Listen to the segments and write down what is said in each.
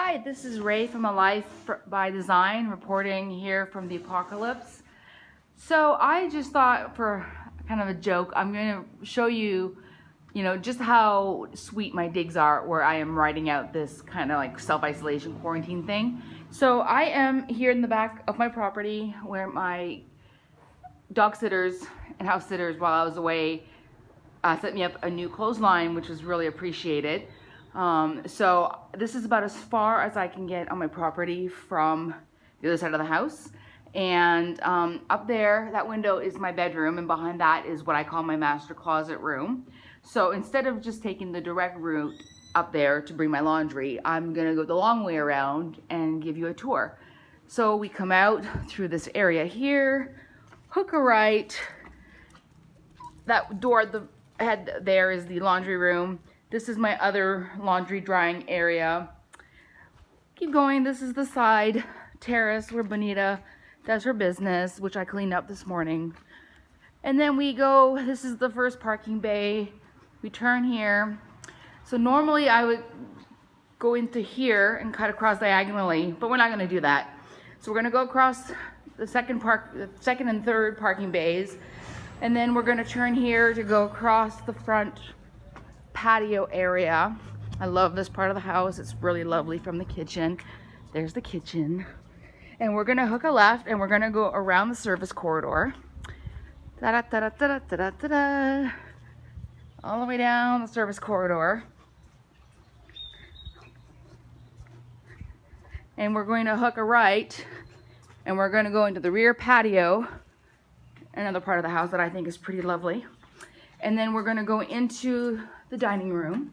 Hi, this is Ray from A Life by Design reporting here from the apocalypse. So I just thought, for kind of a joke, I'm going to show you, just how sweet my digs are where I am writing out this kind of like self-isolation quarantine thing. So I am here in the back of my property where my dog sitters and house sitters, while I was away, set me up a new clothesline, which was really appreciated. So this is about as far as I can get on my property from the other side of the house. And up there, that window is my bedroom, and behind that is what I call my master closet room. So instead of just taking the direct route up there to bring my laundry, I'm gonna go the long way around and give you a tour. So we come out through this area here, hook a right. That door at the head there is the laundry room. This is my other laundry drying area. Keep going, this is the side terrace where Bonita does her business, which I cleaned up this morning. And then we go, this is the first parking bay. We turn here. So normally I would go into here and cut across diagonally, but we're not gonna do that. So we're gonna go across the second and third parking bays, and then we're gonna turn here to go across the front patio area. I love this part of the house. It's really lovely from the kitchen. There's the kitchen. And we're gonna hook a left and we're gonna go around the service corridor. Da-da-da-da-da-da-da-da. All the way down the service corridor. And we're going to hook a right and we're gonna go into the rear patio, another part of the house that I think is pretty lovely. And then we're gonna go into the dining room.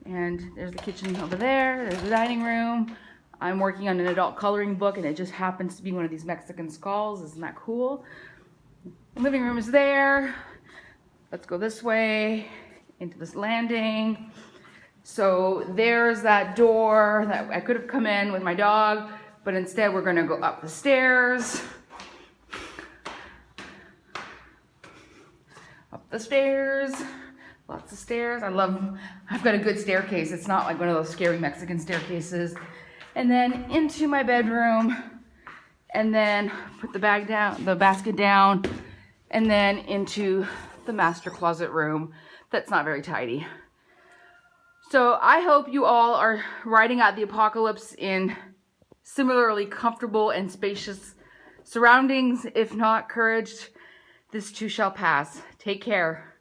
And there's the kitchen over there, there's the dining room. I'm working on an adult coloring book and it just happens to be one of these Mexican skulls. Isn't that cool? The living room is there. Let's go this way into this landing. So there's that door that I could have come in with my dog, but instead we're gonna go up the stairs. Up the stairs, lots of stairs. I've got a good staircase. It's not like one of those scary Mexican staircases. And then into my bedroom, and then put the basket down, and then into the master closet room that's not very tidy. So I hope you all are riding out the apocalypse in similarly comfortable and spacious surroundings. If not, courage. This too shall pass. Take care.